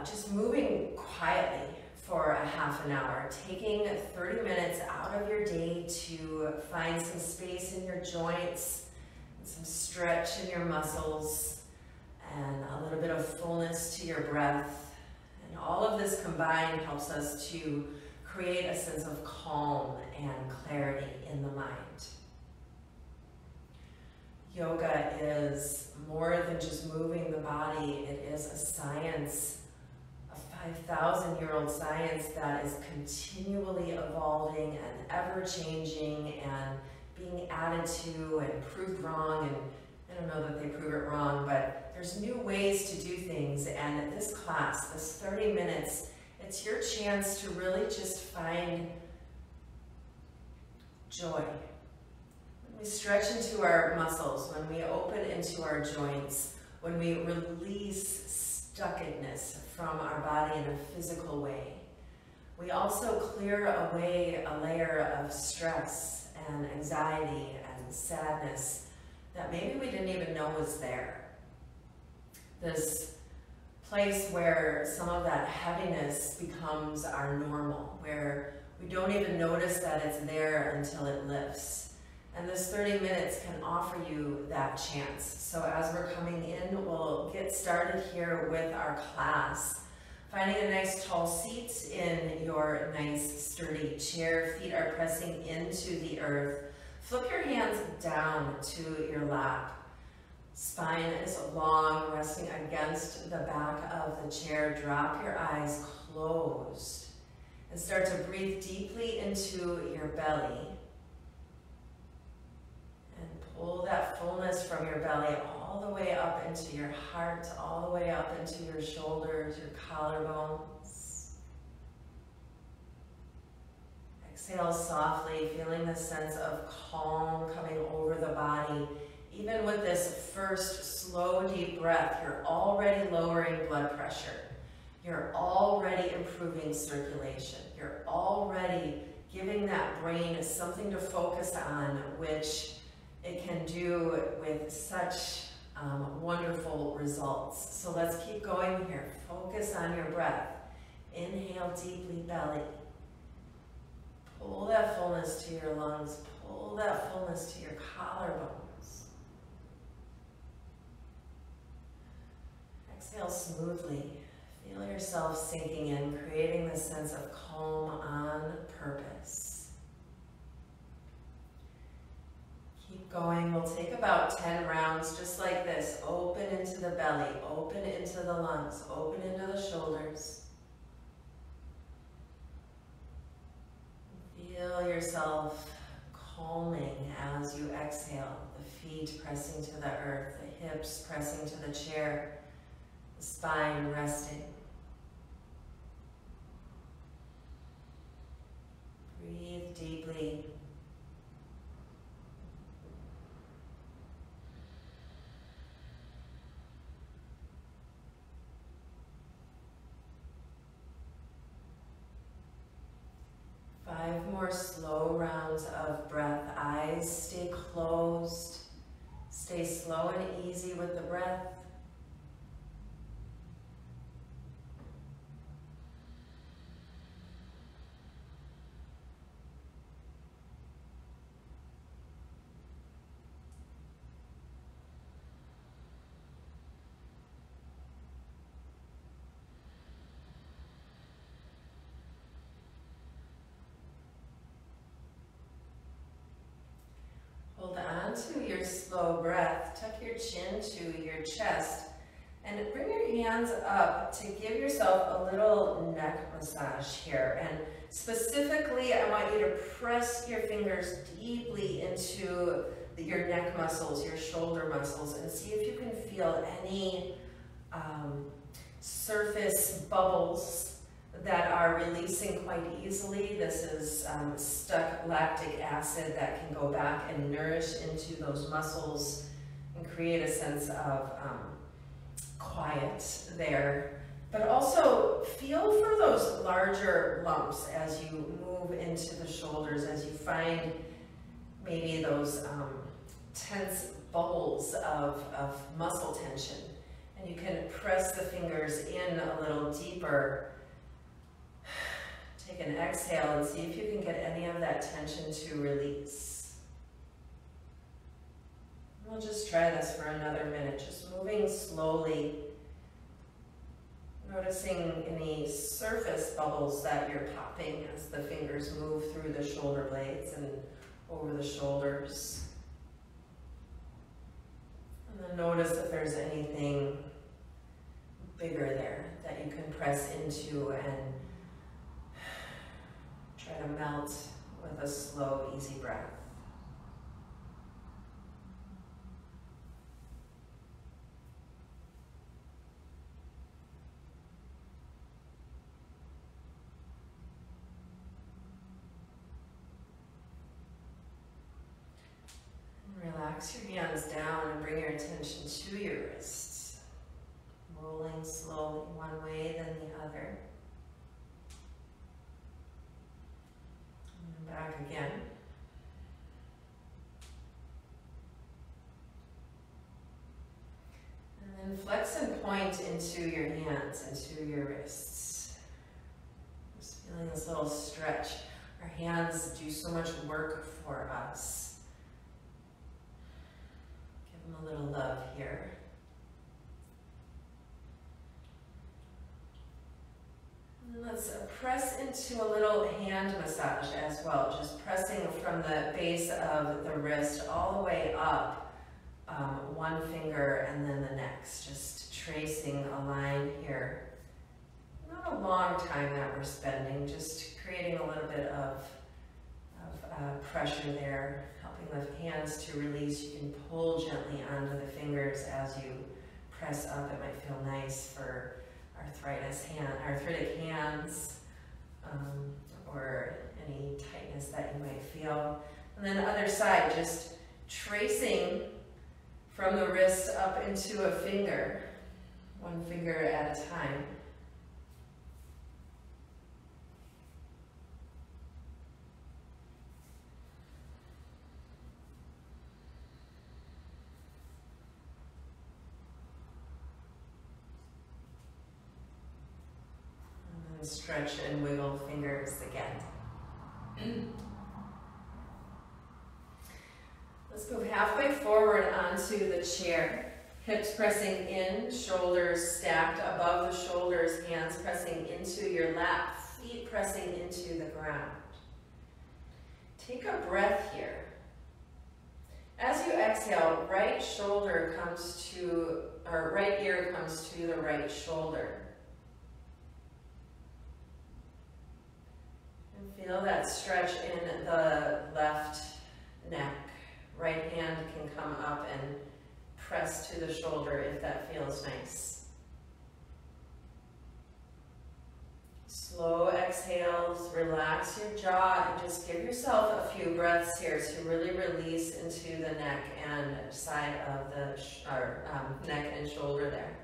just moving quietly for a half an hour, taking 30 minutes out of your day to find some space in your joints, some stretch in your muscles, and a little bit of fullness to your breath. And all of this combined helps us to create a sense of calm and clarity in the mind. Yoga is more than just moving the body. It is a science, a 5,000-year-old science that is continually evolving and ever-changing and being added to and proved wrong. And I don't know that they prove it wrong, but there's new ways to do things. And this class, this 30 minutes, it's your chance to really just find joy. When we stretch into our muscles, when we open into our joints, when we release stuckedness from our body in a physical way, we also clear away a layer of stress and anxiety and sadness that maybe we didn't even know was there. This place where some of that heaviness becomes our normal, where we don't even notice that it's there until it lifts. And this 30 minutes can offer you that chance. So as we're coming in, we'll get started here with our class. Finding a nice tall seat in your nice sturdy chair. Feet are pressing into the earth. Flip your hands down to your lap. Spine is long, resting against the back of the chair. Drop your eyes closed and start to breathe deeply into your belly. And pull that fullness from your belly all the way up into your heart, all the way up into your shoulders, your collarbones. Exhale softly, feeling the sense of calm coming over the body. Even with this first slow, deep breath, you're already lowering blood pressure. You're already improving circulation. You're already giving that brain something to focus on, which it can do with such wonderful results. So let's keep going here. Focus on your breath. Inhale deeply, belly. Pull that fullness to your lungs. Pull that fullness to your collarbones. Exhale smoothly. Feel yourself sinking in, creating this sense of calm on purpose. Keep going. We'll take about 10 rounds just like this. Open into the belly, open into the lungs, open into the shoulders. Feel yourself calming as you exhale. The feet pressing to the earth, the hips pressing to the chair, the spine resting. Breathe deeply. Five more slow rounds of breath. Eyes stay closed. Stay slow and easy with the breath. Hold on to your slow breath. Tuck your chin to your chest and bring your hands up to give yourself a little neck massage here. And specifically, I want you to press your fingers deeply into your neck muscles, your shoulder muscles, and see if you can feel any surface bubbles that are releasing quite easily. This is stuck lactic acid that can go back and nourish into those muscles and create a sense of quiet there. But also feel for those larger lumps as you move into the shoulders, as you find maybe those tense bubbles of muscle tension. And you can press the fingers in a little deeper. Take an exhale and see if you can get any of that tension to release. We'll just try this for another minute, just moving slowly. Noticing any surface bubbles that you're popping as the fingers move through the shoulder blades and over the shoulders. And then notice if there's anything bigger there that you can press into and try to melt with a slow, easy breath. Relax your hands down and bring your attention to your wrists, rolling slowly one way then the other. And back again. And then flex and point into your hands, into your wrists. Just feeling this little stretch. Our hands do so much work for us. A little love here. And let's press into a little hand massage as well, just pressing from the base of the wrist all the way up, one finger and then the next, just tracing a line here. Not a long time that we're spending, just creating a little bit of pressure there. The hands to release. You can pull gently onto the fingers as you press up. It might feel nice for arthritic hands, or any tightness that you might feel. And then the other side, just tracing from the wrist up into a finger, one finger at a time. Stretch and wiggle fingers again. Let's move halfway forward onto the chair. Hips pressing in, shoulders stacked above the shoulders, hands pressing into your lap, feet pressing into the ground. Take a breath here. As you exhale, right ear comes to the right shoulder. Feel that stretch in the left neck. Right hand can come up and press to the shoulder if that feels nice. Slow exhales, relax your jaw, and just give yourself a few breaths here to really release into the neck and side of the neck and shoulder there.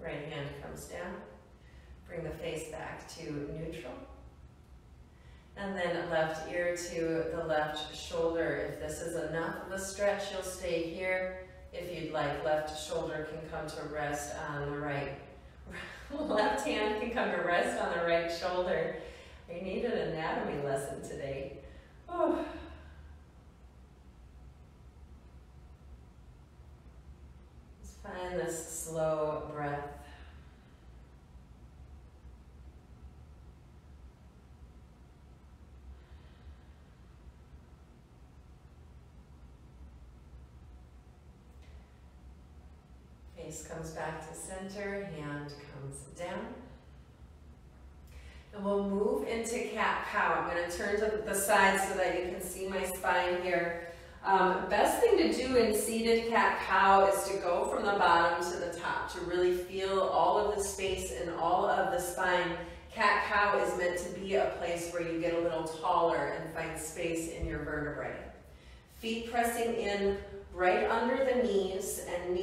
Right hand comes down. Bring the face back to neutral. And then left ear to the left shoulder. If this is enough of a stretch, you'll stay here. If you'd like, left shoulder can come to rest on the right. Left hand can come to rest on the right shoulder. I need an anatomy lesson today. Oh. Just find this slow breath. Face comes back to center, hand comes down. And we'll move into cat-cow. I'm going to turn to the side so that you can see my spine here. Best thing to do in seated cat-cow is to go from the bottom to the top, to really feel all of the space and all of the spine. Cat-cow is meant to be a place where you get a little taller and find space in your vertebrae. Feet pressing in right under the knees and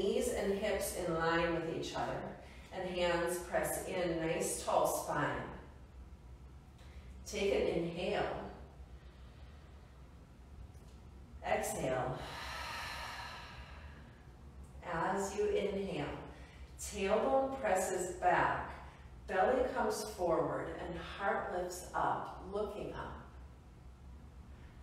hips in line with each other. And hands press in, nice tall spine. Take an inhale. exhale, as you inhale, tailbone presses back, belly comes forward, and heart lifts up, looking up.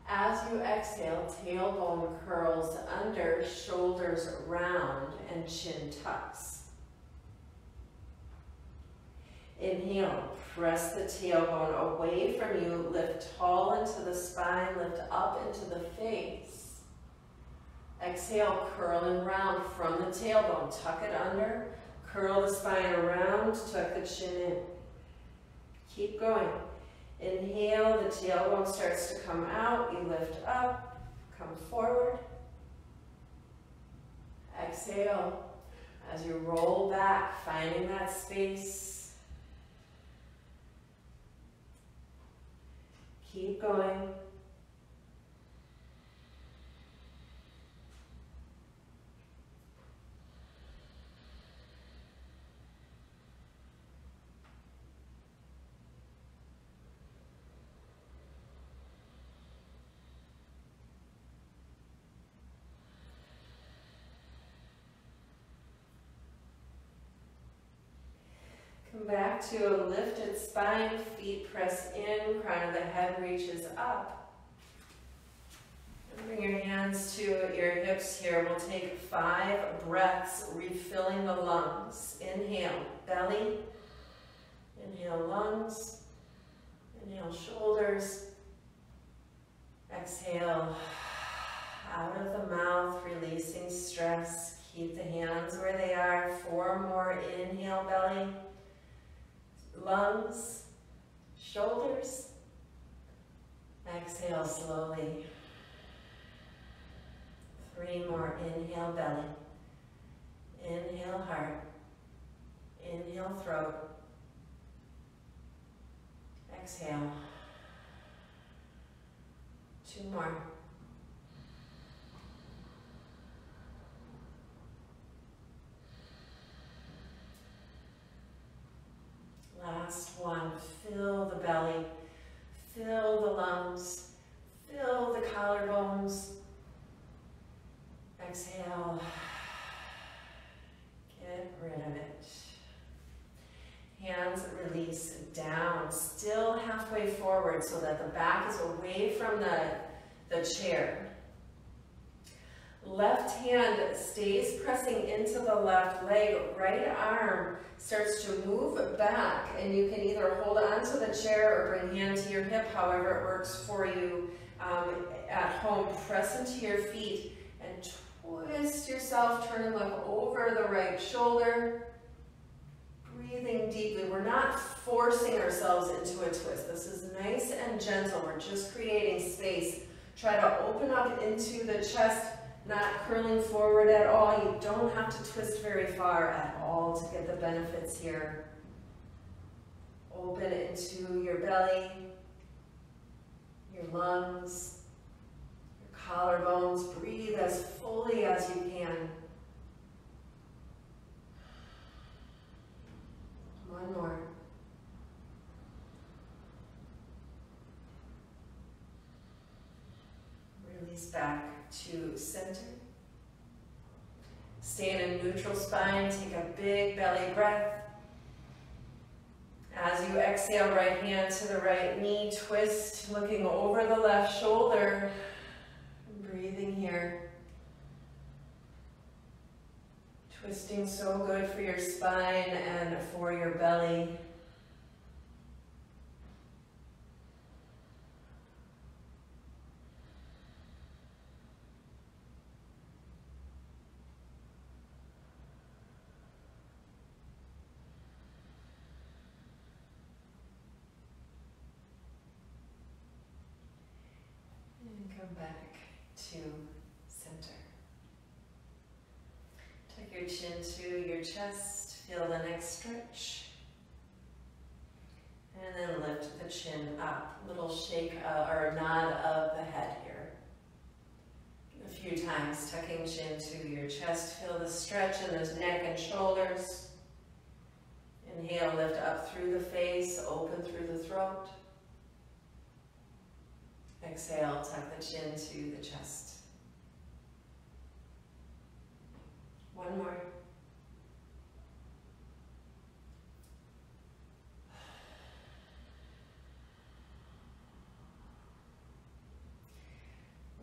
As you exhale, tailbone curls under, shoulders round, and chin tucks. Inhale, press the tailbone away from you, lift tall into the spine, lift up into the face. Exhale, curl and round from the tailbone, tuck it under, curl the spine around, tuck the chin in. Keep going. Inhale, the tailbone starts to come out, you lift up, come forward. Exhale, as you roll back, finding that space. Keep going. Come back to a lifted spine, feet press in, crown of the head reaches up. And bring your hands to your hips here. We'll take 5 breaths, refilling the lungs. Inhale, belly. Inhale, lungs. Inhale, shoulders. Exhale, out of the mouth, releasing stress. Keep the hands where they are. 4 more. Inhale, belly. Lungs, shoulders. Exhale slowly. 3 more. Inhale, belly. Inhale, heart. Inhale, throat. Exhale. 2 more. Last one, fill the belly, fill the lungs, fill the collarbones. Exhale, get rid of it. Hands release down, still halfway forward so that the back is away from the chair. Left hand stays pressing into the left leg, right arm starts to move back, and you can either hold on to the chair or bring hand to your hip, however it works for you at home. Press into your feet and twist yourself, turn and look over the right shoulder. Breathing deeply. We're not forcing ourselves into a twist. This is nice and gentle. We're just creating space. Try to open up into the chest, not curling forward at all. You don't have to twist very far at all to get the benefits here. Open into your belly, your lungs, your collarbones. Breathe as fully as you can. One more. Release back to center. Stay in a neutral spine, take a big belly breath. As you exhale, right hand to the right knee, twist, looking over the left shoulder. Breathing here. Twisting so good for your spine and for your belly. Come back to center. Tuck your chin to your chest, feel the neck stretch. And then lift the chin up. Little shake or nod of the head here. A few times, tucking chin to your chest. Feel the stretch in those neck and shoulders. Inhale, lift up through the face, open through the throat. Exhale, tuck the chin to the chest. One more.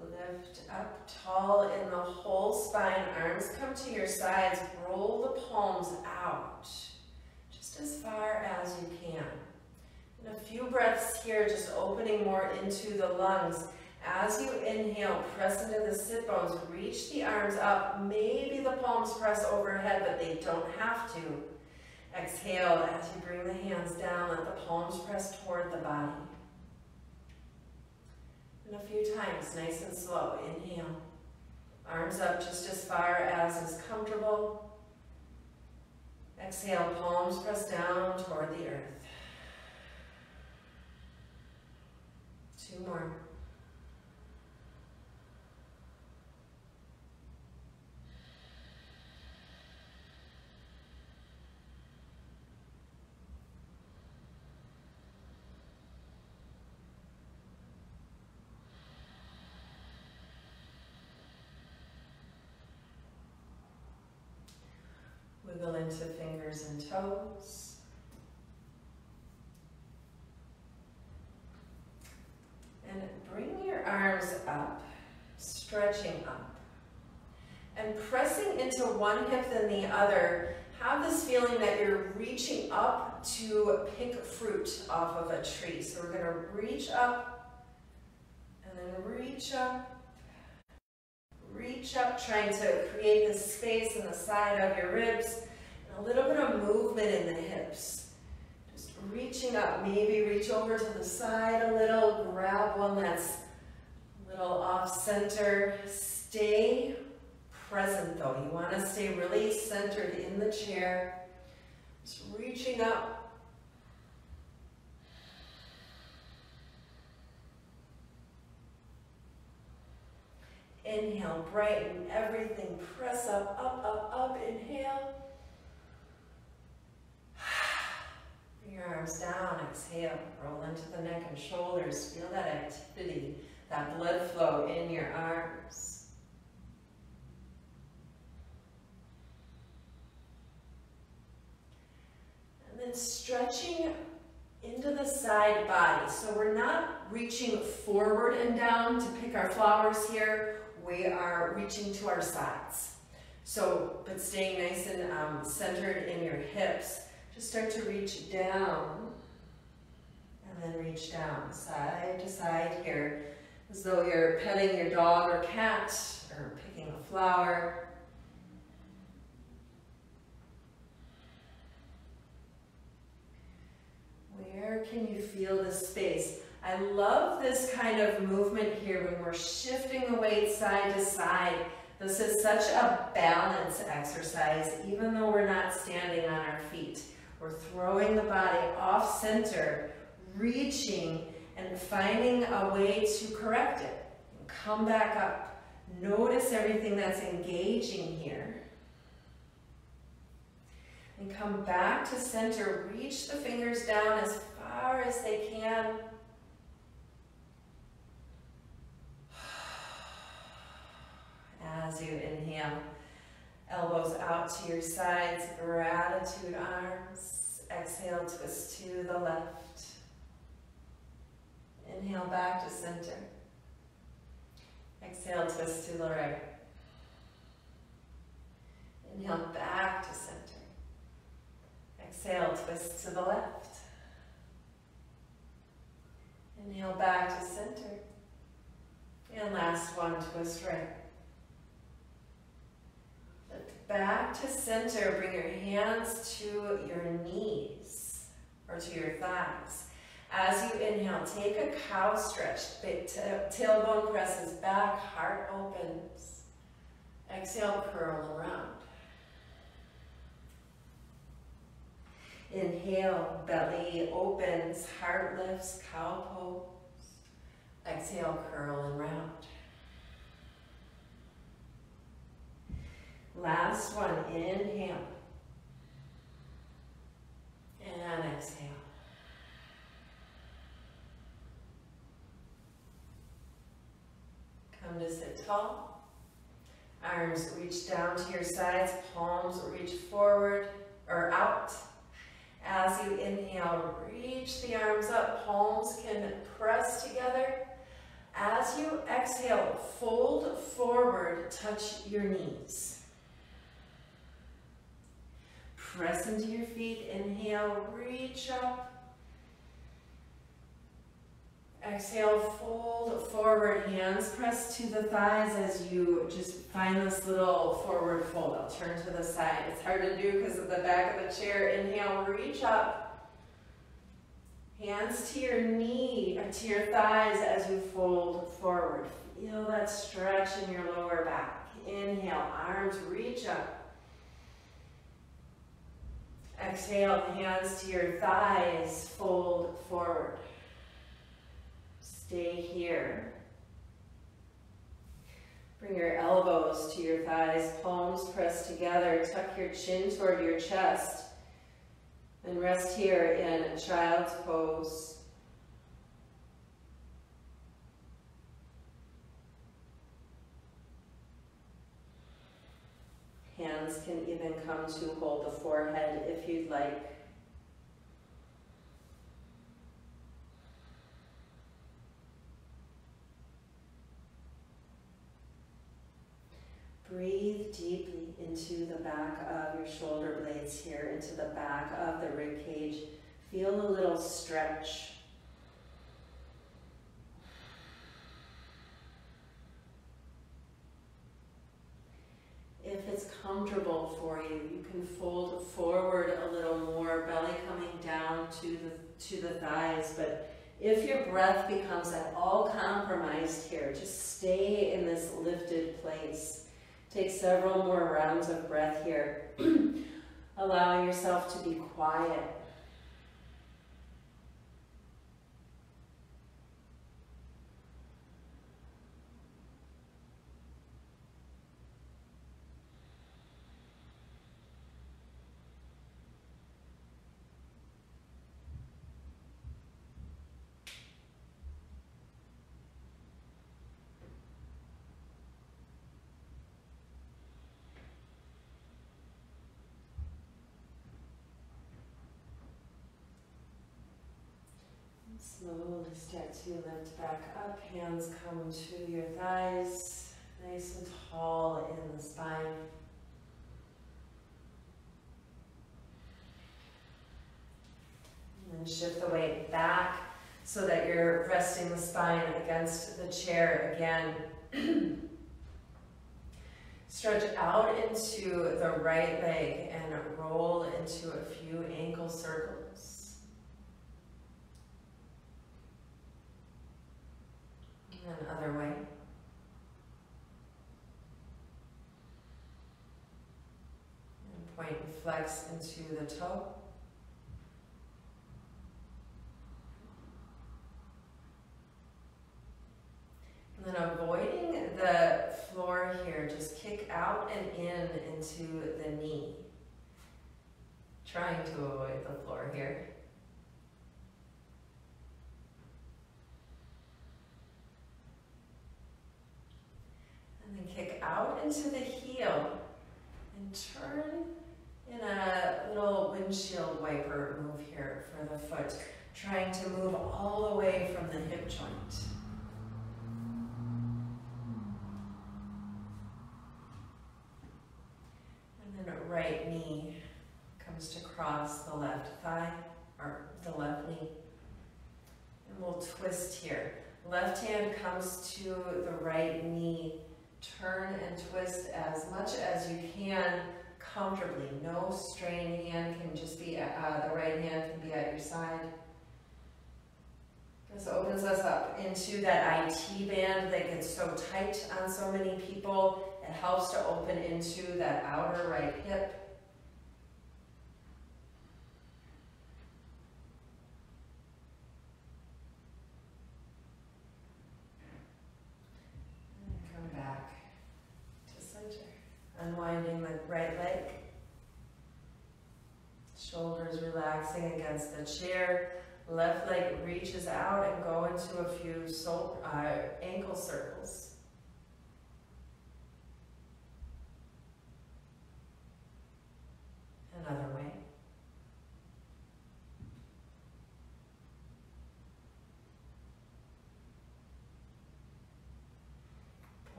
Lift up tall in the whole spine. Arms come to your sides. Roll the palms out just as far as you can. And a few breaths here, just opening more into the lungs. As you inhale, press into the sit bones. Reach the arms up. Maybe the palms press overhead, but they don't have to. Exhale as you bring the hands down. Let the palms press toward the body. And a few times, nice and slow. Inhale. Arms up just as far as is comfortable. Exhale, palms press down toward the earth. 2 more. Wiggle into fingers and toes. And bring your arms up, stretching up. And pressing into one hip then the other, have this feeling that you're reaching up to pick fruit off of a tree. So we're going to reach up, and then reach up. Reach up, trying to create this space in the side of your ribs, and a little bit of movement in the hips. Just reaching up, maybe reach over to the side a little, grab one that's a little off center. Stay present though. You want to stay really centered in the chair. Just reaching up. Inhale, brighten everything, press up, up, up, up, inhale. Bring your arms down, exhale, roll into the neck and shoulders. Feel that activity, that blood flow in your arms. And then stretching into the side body. So we're not reaching forward and down to pick our flowers here. We are reaching to our sides. So, but staying nice and centered in your hips. Just start to reach down and then reach down side to side here, as though you're petting your dog or cat or picking a flower. Where can you feel this space? I love this kind of movement here when we're shifting the weight side to side. This is such a balance exercise, even though we're not standing on our feet. We're throwing the body off center, reaching and finding a way to correct it. Come back up. Notice everything that's engaging here. And come back to center. Reach the fingers down as far as they can. As you inhale, elbows out to your sides, gratitude arms. Exhale, twist to the left. Inhale back to center. Exhale, twist to the right. Inhale back to center. Exhale, twist to the left. Inhale back to center. And last one, twist right. Lift back to center. Bring your hands to your knees or to your thighs. As you inhale, take a cow stretch. Big tailbone presses back, heart opens. Exhale, curl around. Inhale, belly opens, heart lifts, cow pose. Exhale, curl and round. Last one, inhale. And exhale. Come to sit tall. Arms reach down to your sides, palms reach forward or out. As you inhale, reach the arms up, palms can press together. As you exhale, fold forward, touch your knees. Press into your feet, inhale, reach up. Exhale, fold forward, hands press to the thighs as you just find this little forward fold. I'll turn to the side. It's hard to do because of the back of the chair. Inhale, reach up. Hands to your knee, or to your thighs as you fold forward. Feel that stretch in your lower back. Inhale, arms reach up. Exhale, hands to your thighs, fold forward. Stay here. Bring your elbows to your thighs, palms pressed together. Tuck your chin toward your chest. And rest here in child's pose. Hands can even come to hold the forehead if you'd like. Breathe deeply into the back of your shoulder blades here, into the back of the rib cage. Feel a little stretch. If it's comfortable for you, you can fold forward a little more, belly coming down to the thighs. But if your breath becomes at all compromised here, just stay in this lifted place. Take several more rounds of breath here, allowing yourself to be quiet. Slowly start to lift back up, hands come to your thighs, nice and tall in the spine. And then shift the weight back so that you're resting the spine against the chair again. Stretch out into the right leg and roll into a few ankle circles. And other way. And point and flex into the toe. And then avoiding the floor here, just kick out and in into the knee. Trying to avoid the floor here. And then kick out into the heel and turn in a little windshield wiper move here for the foot, trying to move all the way from the hip joint. And then right knee comes to cross the left thigh, or the left knee. And we'll twist here. Left hand comes to the right knee. Turn and twist as much as you can comfortably. No strain. Hand can just be, the right hand can be at your side. This opens us up into that IT band that gets so tight on so many people. It helps to open into that outer right hip. Back to center. Unwinding the right leg. Shoulders relaxing against the chair. Left leg reaches out and go into a few ankle circles.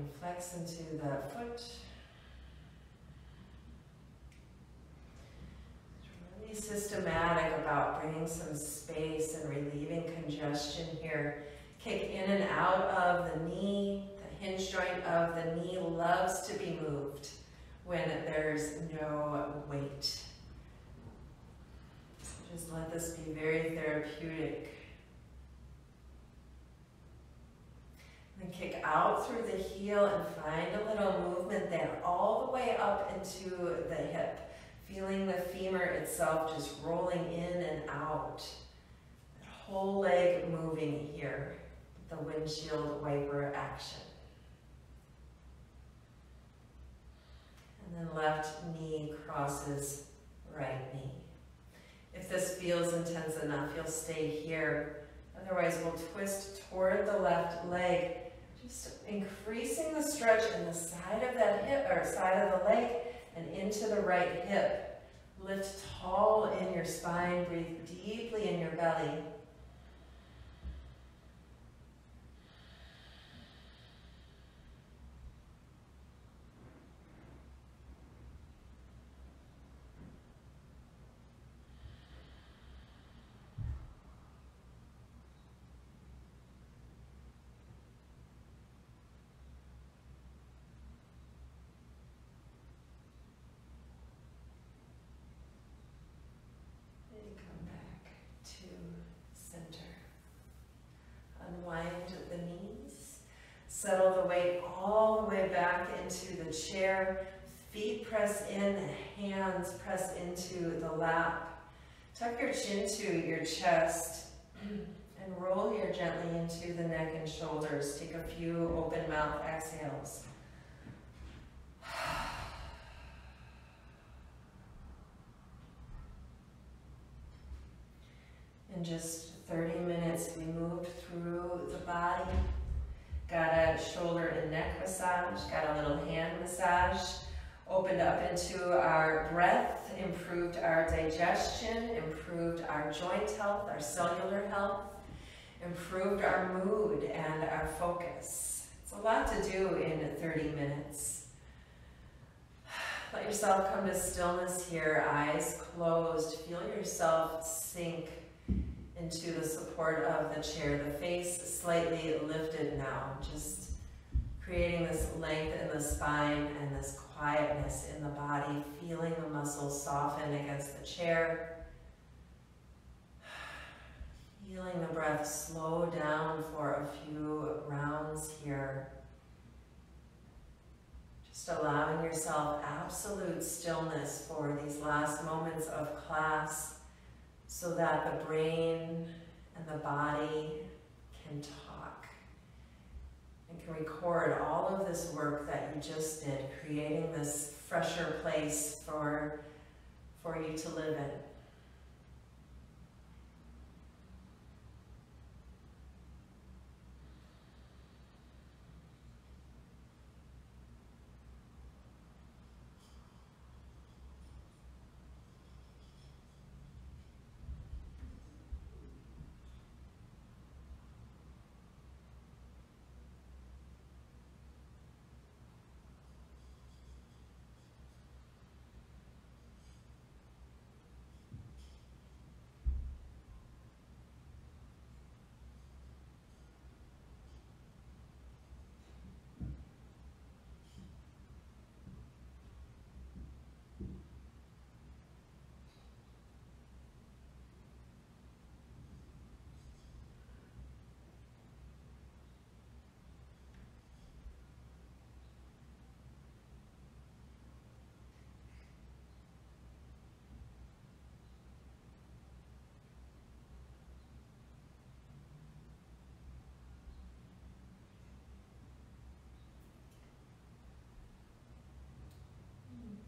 and flex into the foot. Really systematic about bringing some space and relieving congestion here. Kick in and out of the knee. The hinge joint of the knee loves to be moved when there's no weight. So just let this be very therapeutic. And kick out through the heel and find a little movement there, all the way up into the hip. Feeling the femur itself just rolling in and out. That whole leg moving here. The windshield wiper action. And then left knee crosses right knee. If this feels intense enough, you'll stay here. Otherwise, we'll twist toward the left leg, just increasing the stretch in the side of that hip, or side of the leg, and into the right hip. Lift tall in your spine, breathe deeply in your belly. Settle the weight all the way back into the chair. Feet press in, hands press into the lap. Tuck your chin to your chest and roll here gently into the neck and shoulders. Take a few open mouth exhales. In just 30 minutes, we moved through the body. Got a shoulder and neck massage, got a little hand massage, opened up into our breath, improved our digestion, improved our joint health, our cellular health, improved our mood and our focus. It's a lot to do in 30 minutes. Let yourself come to stillness here, eyes closed. Feel yourself sink into the support of the chair, the face slightly lifted now, just creating this length in the spine and this quietness in the body, feeling the muscles soften against the chair. Feeling the breath slow down for a few rounds here. Just allowing yourself absolute stillness for these last moments of class, so that the brain and the body can talk and can record all of this work that you just did, creating this fresher place for you to live in.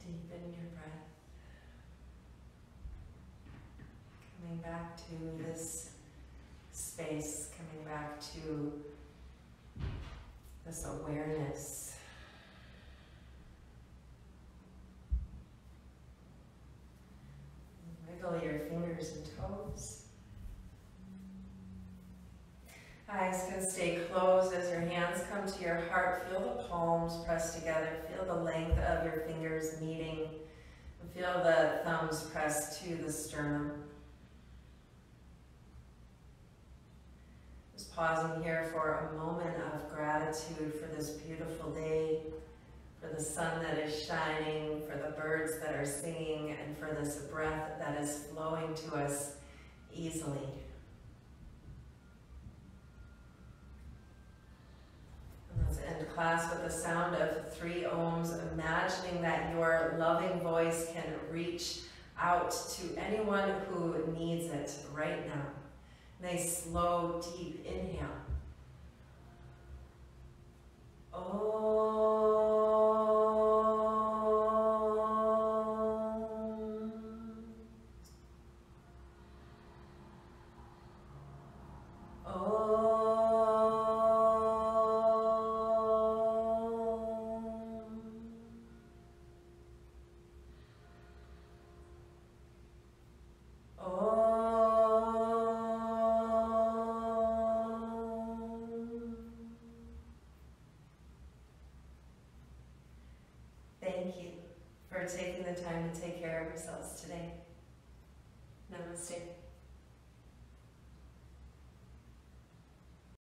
Deepen your breath. Coming back to this space, coming back to this awareness. Wiggle your fingers and toes. Eyes Eyes can stay closed as your hands come to your heart. Feel the palms pressed together. Feel the length of your fingers meeting. Feel the thumbs pressed to the sternum. Just pausing here for a moment of gratitude for this beautiful day, for the sun that is shining, for the birds that are singing, and for this breath that is flowing to us easily. And let's end class with the sound of 3 ohms, imagining that your loving voice can reach out to anyone who needs it right now. Nice, slow, deep inhale. Thank you for taking the time to take care of yourselves today. Namaste.